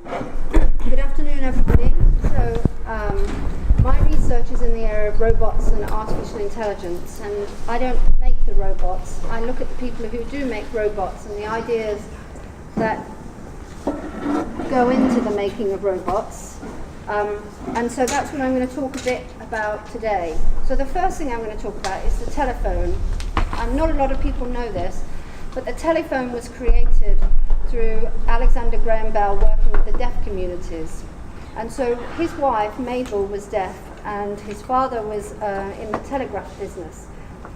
Good afternoon, everybody. So, my research is in the area of robots and artificial intelligence, and I don't make the robots. I look at the people who do make robots and the ideas that go into the making of robots. And so that's what I'm going to talk a bit about today. So the first thing I'm going to talk about is the telephone. Not a lot of people know this, but the telephone was created through Alexander Graham Bell working with the deaf communities. And so his wife, Mabel, was deaf, and his father was in the telegraph business.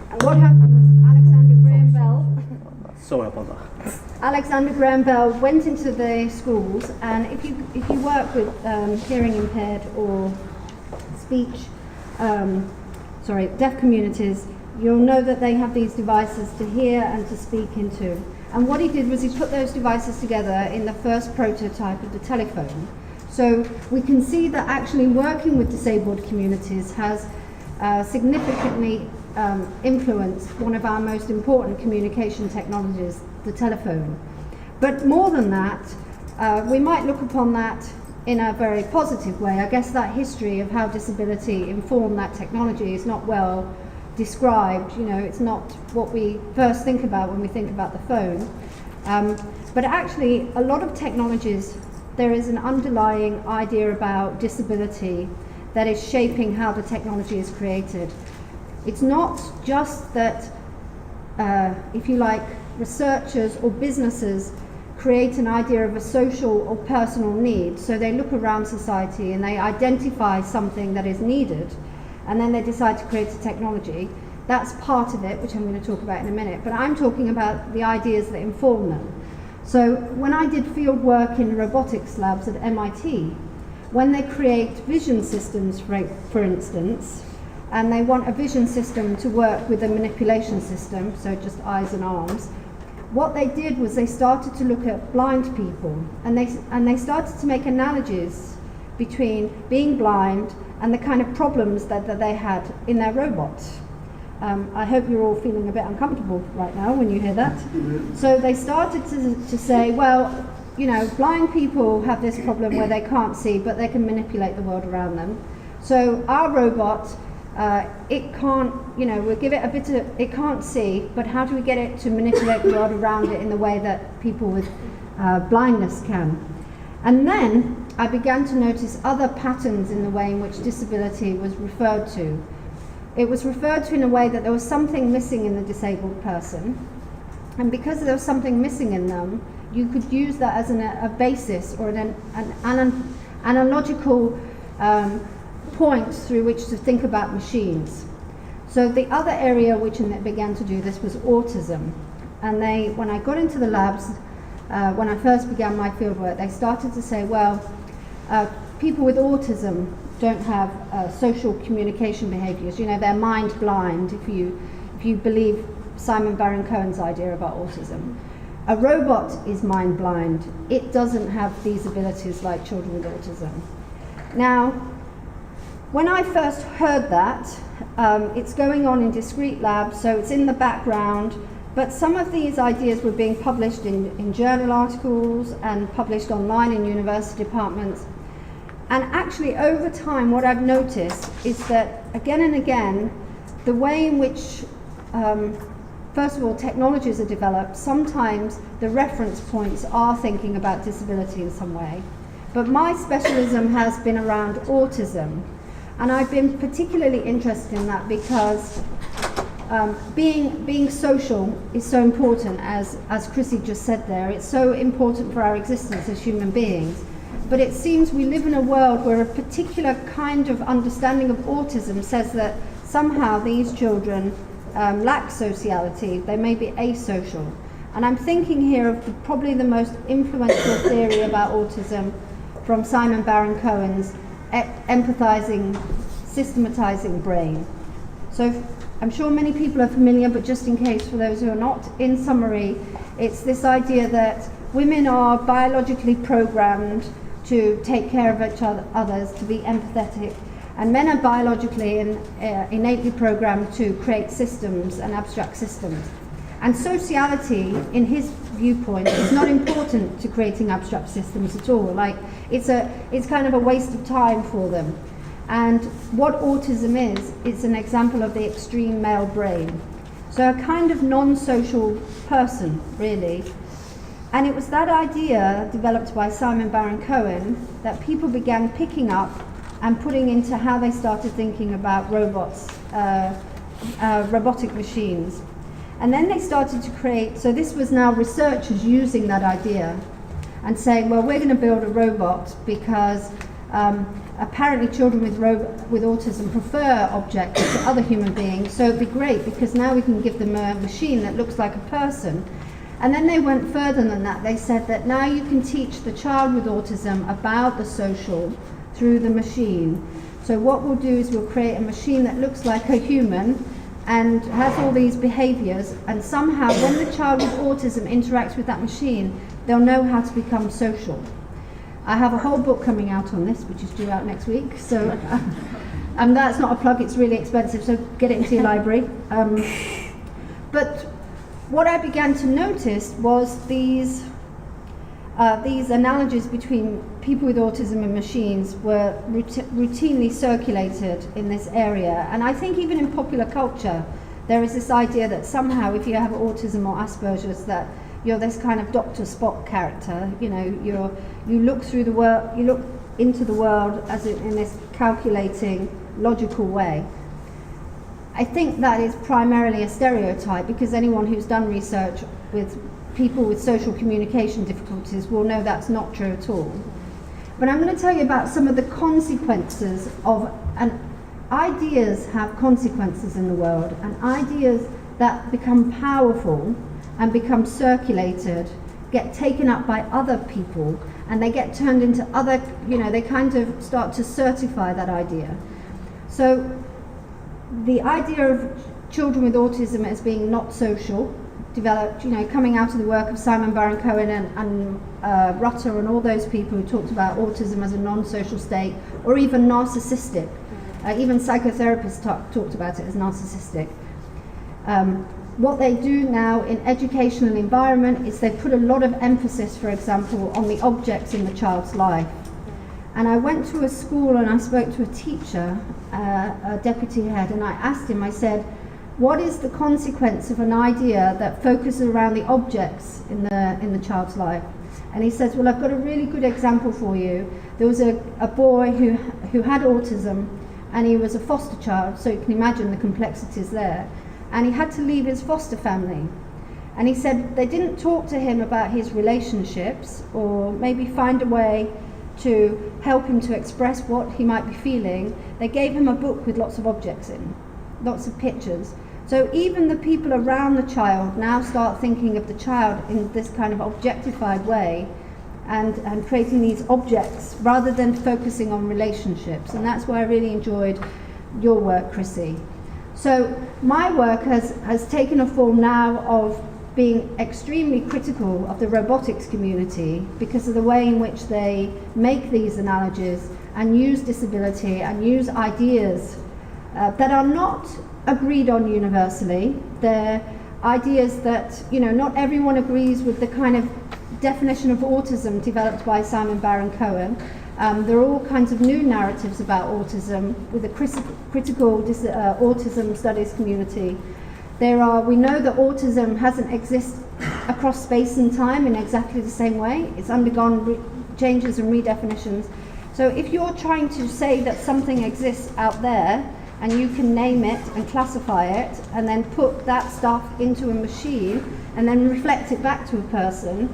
And what happened was Alexander Graham Bell... Sorry about that. Alexander Graham Bell went into the schools, and if you work with hearing impaired or deaf communities, you'll know that they have these devices to hear and to speak into. And what he did was he put those devices together in the first prototype of the telephone. So we can see that actually working with disabled communities has significantly influenced one of our most important communication technologies, the telephone. But more than that, we might look upon that in a very positive way. I guess that history of how disability informed that technology is not well described. It's not what we first think about when we think about the phone. But actually, a lot of technologies, there is an underlying idea about disability that is shaping how the technology is created. It's not just that, if you like, researchers or businesses create an idea of a social or personal need. So they look around society and they identify something that is needed, and then they decide to create a technology. That's part of it, which I'm going to talk about in a minute, but I'm talking about the ideas that inform them. So when I did field work in robotics labs at MIT, when they create vision systems, for instance, and they want a vision system to work with a manipulation system, so just eyes and arms, what they did was they started to look at blind people, and they started to make analogies between being blind and the kind of problems that they had in their robots. I hope you're all feeling a bit uncomfortable right now when you hear that. So they started to say, well, blind people have this problem where they can't see, but they can manipulate the world around them. So our robot, it can't, we'll give it a bit of, it can't see, but how do we get it to manipulate the world around it in the way that people with blindness can? And then I began to notice other patterns in the way in which disability was referred to. It was referred to in a way that there was something missing in the disabled person, and because there was something missing in them, you could use that as a basis or an analogical point through which to think about machines. So the other area which they began to do this was autism. And when I got into the labs, when I first began my fieldwork, they started to say, well, people with autism don't have social communication behaviors. They're mind blind, if you believe Simon Baron-Cohen's idea about autism. A robot is mind blind. It doesn't have these abilities like children with autism. Now, when I first heard that, it's going on in discrete labs, so it's in the background, but some of these ideas were being published in journal articles and published online in university departments. And actually, over time, what I've noticed is that, again and again, the way in which, first of all, technologies are developed, sometimes the reference points are thinking about disability in some way. But my specialism has been around autism. And I've been particularly interested in that because being social is so important, as Chrissy just said there. It's so important for our existence as human beings. But it seems we live in a world where a particular kind of understanding of autism says that somehow these children lack sociality, they may be asocial. And I'm thinking here of probably the most influential theory about autism from Simon Baron-Cohen's empathizing, systematizing brain. So I'm sure many people are familiar, but just in case for those who are not, in summary, it's this idea that women are biologically programmed to take care of each others, to be empathetic, and men are biologically and innately programmed to create systems and abstract systems. And sociality, in his viewpoint, it's not important to creating abstract systems at all. Like, it's kind of a waste of time for them. And what autism is, it's an example of the extreme male brain. So a kind of non-social person, really. And it was that idea, developed by Simon Baron-Cohen, that people began picking up and putting into how they started thinking about robots, robotic machines. And then they started to create, so this was now researchers using that idea and saying, well, we're going to build a robot because apparently children with autism prefer objects to other human beings, so it'd be great because now we can give them a machine that looks like a person. And then they went further than that. They said that now you can teach the child with autism about the social through the machine. So what we'll do is we'll create a machine that looks like a human and has all these behaviors, and somehow when the child with autism interacts with that machine, they'll know how to become social. I have a whole book coming out on this, which is due out next week, so and that's not a plug, it's really expensive, so get it into your library. But what I began to notice was these analogies between people with autism and machines were routinely circulated in this area. And I think even in popular culture, there is this idea that somehow if you have autism or Asperger's, that you're this kind of Dr. Spock character. You know, you look through the world, you look into the world as in this calculating, logical way. I think that is primarily a stereotype, because anyone who's done research with people with social communication difficulties will know that's not true at all. But I'm going to tell you about some of the consequences of, and ideas have consequences in the world, and ideas that become powerful and become circulated get taken up by other people, and they get turned into other, they kind of start to certify that idea. So the idea of children with autism as being not social developed, coming out of the work of Simon Baron-Cohen and Rutter and all those people who talked about autism as a non-social state, or even narcissistic. Even psychotherapists talked about it as narcissistic. What they do now in educational environment is they put a lot of emphasis, for example, on the objects in the child's life. And I went to a school and I spoke to a teacher, a deputy head, and I asked him, I said, what is the consequence of an idea that focuses around the objects in the child's life? And he says, well, I've got a really good example for you. There was a boy who had autism, and he was a foster child, so you can imagine the complexities there. And he had to leave his foster family. And he said they didn't talk to him about his relationships, or maybe find a way to help him to express what he might be feeling. They gave him a book with lots of objects in, lots of pictures. So even the people around the child now start thinking of the child in this kind of objectified way, and creating these objects rather than focusing on relationships. And that's why I really enjoyed your work, Chrissy. So my work has taken a form now of being extremely critical of the robotics community because of the way in which they make these analogies and use disability and use ideas that are not agreed on universally. They're ideas that, not everyone agrees with the kind of definition of autism developed by Simon Baron-Cohen. There are all kinds of new narratives about autism with the critical autism studies community. We know that autism hasn't existed across space and time in exactly the same way. It's undergone changes and redefinitions. So if you're trying to say that something exists out there, and you can name it and classify it, and then put that stuff into a machine, and then reflect it back to a person,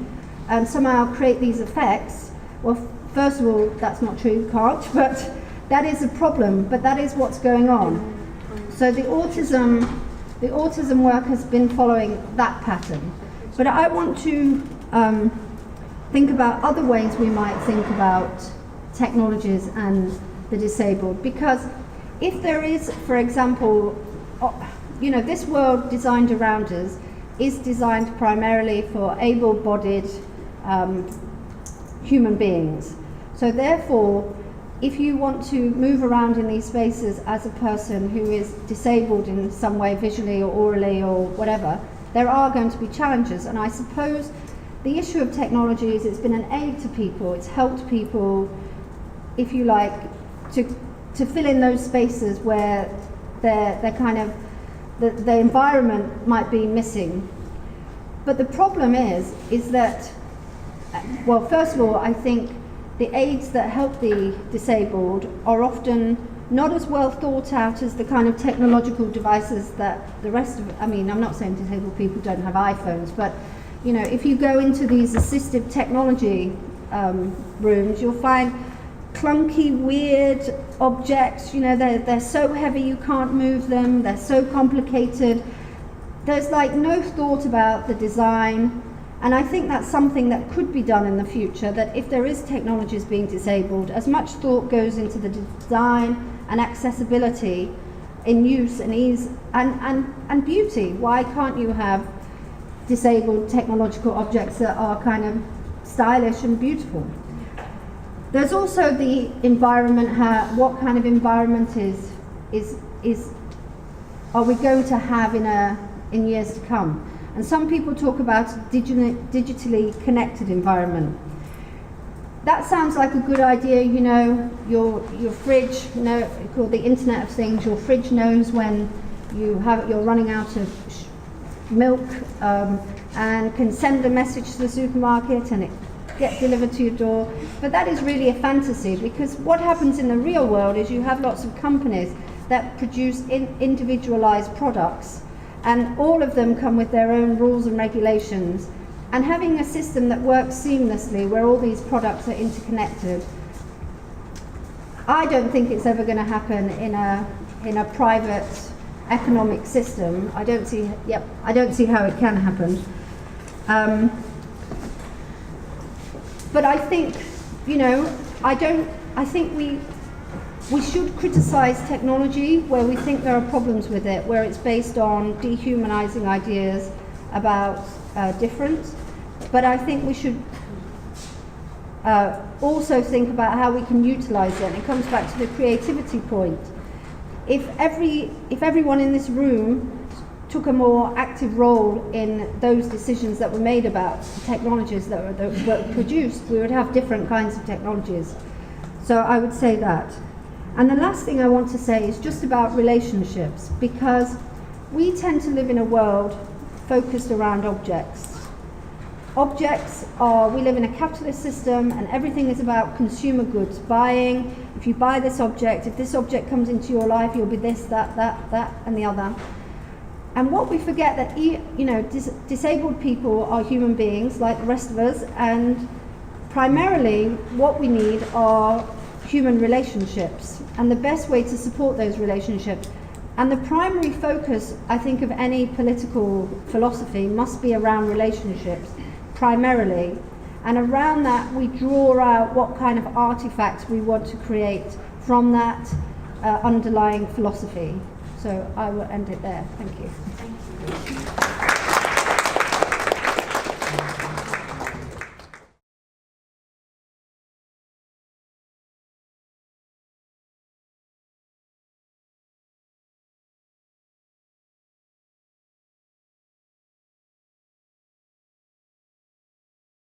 and somehow create these effects, well, first of all, that's not true, you can't, but that is a problem, but that is what's going on. So the autism work has been following that pattern. But I want to think about other ways we might think about technologies and the disabled, because if there is, for example, this world designed around us is designed primarily for able-bodied human beings. So therefore, if you want to move around in these spaces as a person who is disabled in some way, visually or orally or whatever, there are going to be challenges. And I suppose the issue of technology is it's been an aid to people. It's helped people, if you like, to fill in those spaces where they're kind of, the environment might be missing. But the problem is that, well, first of all, I think the aids that help the disabled are often not as well thought out as the kind of technological devices that the rest of, I mean, I'm not saying disabled people don't have iPhones, but, you know, if you go into these assistive technology rooms, you'll find clunky, weird objects. You know, they're so heavy you can't move them, they're so complicated. There's like no thought about the design, and I think that's something that could be done in the future, that if there is technologies being disabled, as much thought goes into the design and accessibility in use and ease and beauty. Why can't you have disabled technological objects that are kind of stylish and beautiful? There's also the environment, what kind of environment are we going to have in years to come? And some people talk about digitally connected environment. That sounds like a good idea, you know, your fridge, you know, called the Internet of Things, your fridge knows when you're running out of milk and can send a message to the supermarket and it gets delivered to your door. But that is really a fantasy, because what happens in the real world is you have lots of companies that produce individualized products, and all of them come with their own rules and regulations. And having a system that works seamlessly, where all these products are interconnected, I don't think it's ever going to happen in a private economic system. I don't see how it can happen. But I think, you know, I think we should criticize technology where we think there are problems with it, where it's based on dehumanizing ideas about difference. But I think we should also think about how we can utilize it. And it comes back to the creativity point. If everyone in this room took a more active role in those decisions that were made about the technologies that were produced, we would have different kinds of technologies. So I would say that. And the last thing I want to say is just about relationships, because we tend to live in a world focused around objects. We live in a capitalist system, and everything is about consumer goods, buying. If you buy this object, if this object comes into your life, you'll be this, that, and the other. And what we forget that, you know, disabled people are human beings like the rest of us, and primarily what we need are human relationships, and the best way to support those relationships. And the primary focus, I think, of any political philosophy must be around relationships, primarily. And around that, we draw out what kind of artifacts we want to create from that underlying philosophy. So I will end it there. Thank you.